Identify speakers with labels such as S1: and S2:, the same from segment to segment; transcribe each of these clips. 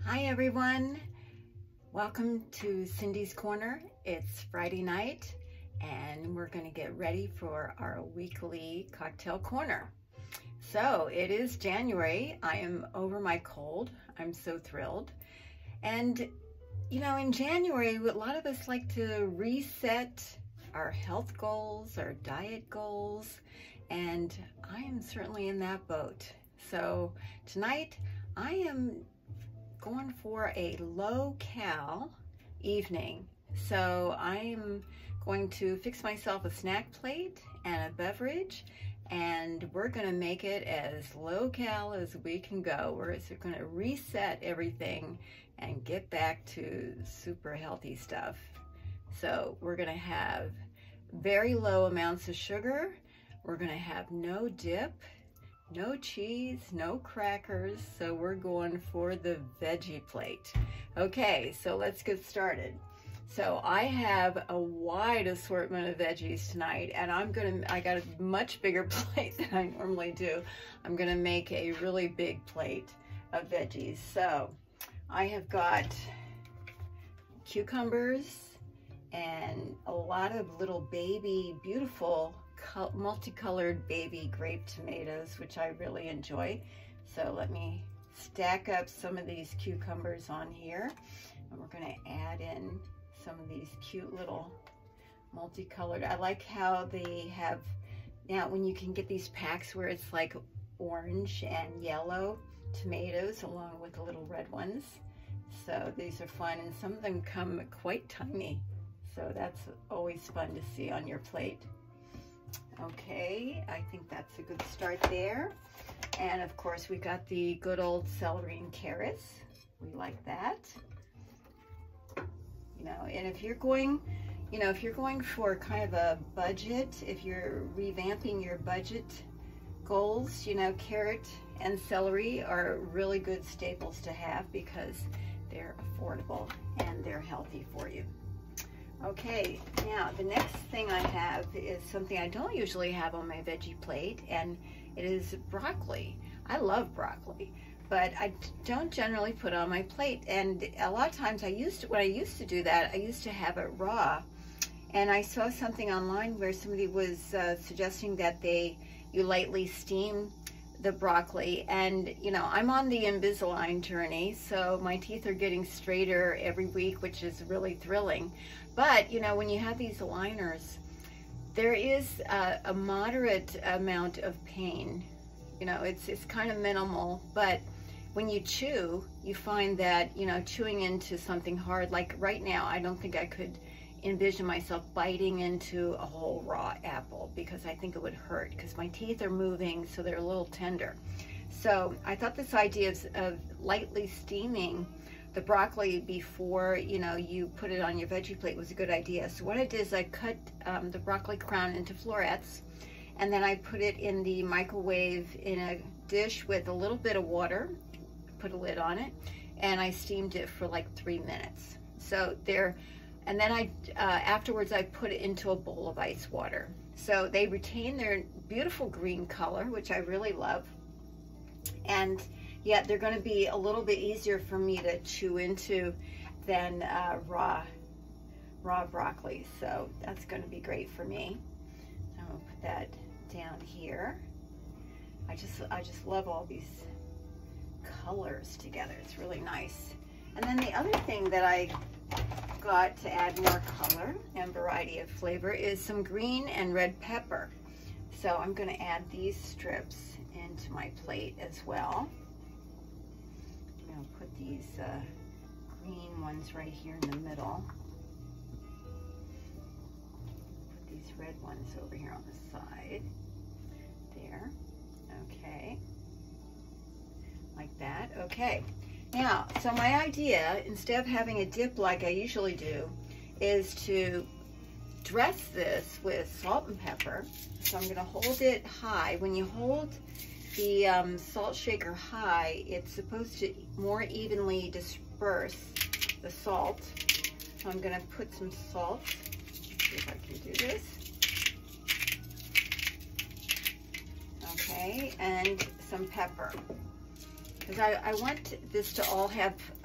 S1: Hi everyone, welcome to Cindy's Corner. It's Friday night and we're going to get ready for our weekly cocktail corner. So it is January. I am over my cold. I'm so thrilled. And you know, in January, a lot of us like to reset our health goals, our diet goals, and I am certainly in that boat. So tonight I am going for a low-cal evening. So I'm going to fix myself a snack plate and a beverage, and we're going to make it as low-cal as we can go. We're going to reset everything and get back to super healthy stuff. So we're going to have very low amounts of sugar. We're going to have no dip, no cheese, no crackers, so we're going for the veggie plate. Okay, so let's get started. So I have a wide assortment of veggies tonight, and I got a much bigger plate than I normally do. I'm gonna make a really big plate of veggies. So I have got cucumbers and a lot of little baby, beautiful multicolored baby grape tomatoes, which I really enjoy. So let me stack up some of these cucumbers on here, and we're going to add in some of these cute little multicolored. I like how they have now, when you can get these packs where it's like orange and yellow tomatoes along with the little red ones. So these are fun, and some of them come quite tiny, so that's always fun to see on your plate. Okay, I think that's a good start there. And of course, we got the good old celery and carrots. We like that. You know, and if you're going, for kind of a budget, if you're revamping your budget goals, you know, carrot and celery are really good staples to have because they're affordable and they're healthy for you. Okay, now the next thing I have is something I don't usually have on my veggie plate, and it is broccoli. I love broccoli, but I don't generally put it on my plate. And a lot of times when I used to do that, I used to have it raw. And I saw something online where somebody was suggesting that you lightly steam the broccoli. And you know, I'm on the Invisalign journey, so my teeth are getting straighter every week, which is really thrilling. But you know, when you have these aligners, there is a moderate amount of pain. You know, it's kind of minimal, but when you chew, you find that, you know, chewing into something hard, like right now, I don't think I could envision myself biting into a whole raw apple because I think it would hurt, because my teeth are moving, so they're a little tender. So I thought this idea of lightly steaming the broccoli before, you know, you put it on your veggie plate was a good idea. So what I did is I cut the broccoli crown into florets, and then I put it in the microwave in a dish with a little bit of water, put a lid on it, and I steamed it for like 3 minutes. So there, and then afterwards I put it into a bowl of ice water. So they retain their beautiful green color, which I really love. And yet they're going to be a little bit easier for me to chew into than raw broccoli. So that's going to be great for me. I'm going to put that down here. I just love all these colors together. It's really nice. And then the other thing that I got to add more color and variety of flavor is some green and red pepper. So I'm going to add these strips into my plate as well. I'm going to put these green ones right here in the middle. Put these red ones over here on the side. There. Okay. Like that. Okay. Now, so my idea, instead of having a dip like I usually do, is to dress this with salt and pepper. So I'm going to hold it high. When you hold the salt shaker high, it's supposed to more evenly disperse the salt. So I'm going to put some salt. Let's see if I can do this. Okay, and some pepper. Because I want this to all have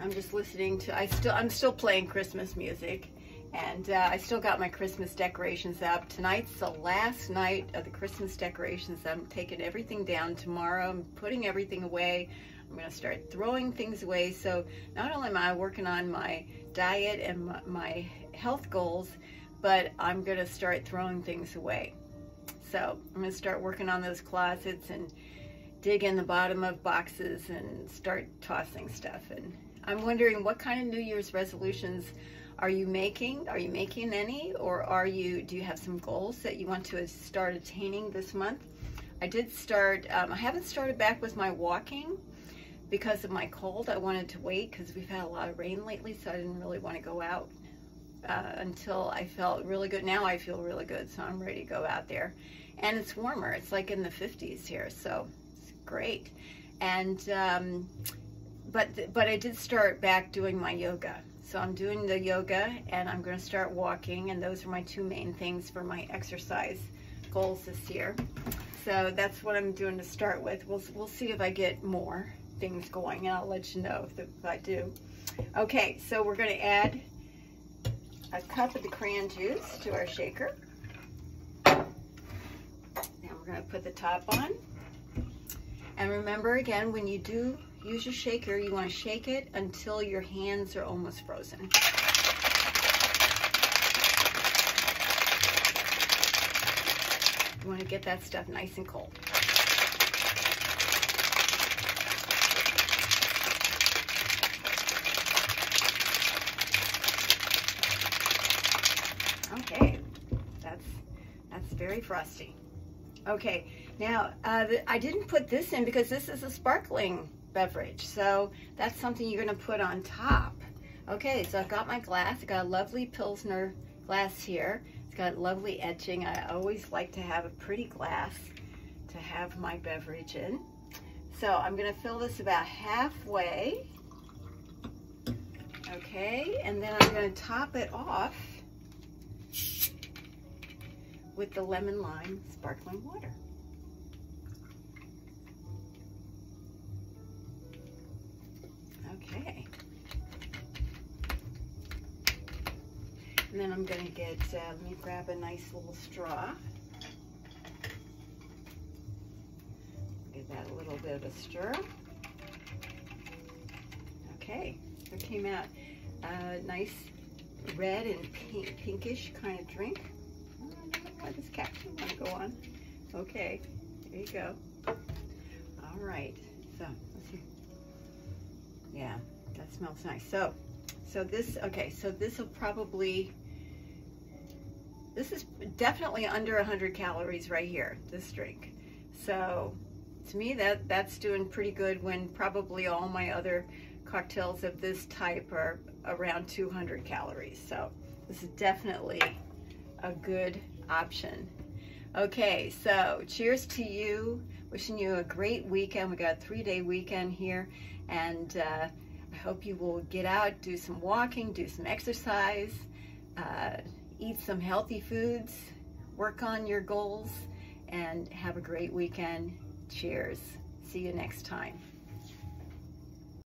S1: I'm just listening to, I'm still playing Christmas music, and I still got my Christmas decorations up. Tonight's the last night of the Christmas decorations. I'm taking everything down. Tomorrow I'm putting everything away. I'm going to start throwing things away. So not only am I working on my diet and my health goals, but I'm going to start throwing things away. So I'm going to start working on those closets and dig in the bottom of boxes and start tossing stuff. And I'm wondering, what kind of New Year's resolutions are you making? Are you making any? Or do you have some goals that you want to start attaining this month? I did start, I haven't started back with my walking because of my cold. I wanted to wait because we've had a lot of rain lately, so I didn't really want to go out until I felt really good. Now I feel really good, so I'm ready to go out there. And it's warmer. It's like in the 50s here, so it's great. And but I did start back doing my yoga. So I'm doing the yoga, and I'm going to start walking, and those are my two main things for my exercise goals this year. So that's what I'm doing to start with. We'll see if I get more things going, and I'll let you know if I do. Okay, so we're going to add a cup of the cran juice to our shaker. Now we're going to put the top on. And remember, again, when you do use your shaker, you want to shake it until your hands are almost frozen. You want to get that stuff nice and cold. Okay, that's very frosty. Okay, now I didn't put this in because this is a sparkling beverage, so that's something you're going to put on top. Okay, so I've got my glass. I've got a lovely Pilsner glass here. It's got lovely etching. I always like to have a pretty glass to have my beverage in. So I'm going to fill this about halfway. Okay, and then I'm going to top it off with the lemon lime sparkling water. Okay. And then I'm going to get, let me grab a nice little straw. Give that a little bit of a stir. Okay, so it came out nice red and pinkish kind of drink. Oh, I don't know why this caption want to go on. Okay, there you go. All right, so let's see. Yeah, that smells nice. So this, okay, so this will probably, this is definitely under 100 calories right here, this drink. So to me, that's doing pretty good when probably all my other cocktails of this type are around 200 calories. So this is definitely a good option. Okay, so cheers to you. Wishing you a great weekend. We got a 3-day weekend here, and I hope you will get out, do some walking, do some exercise, eat some healthy foods, work on your goals, and have a great weekend. Cheers. See you next time.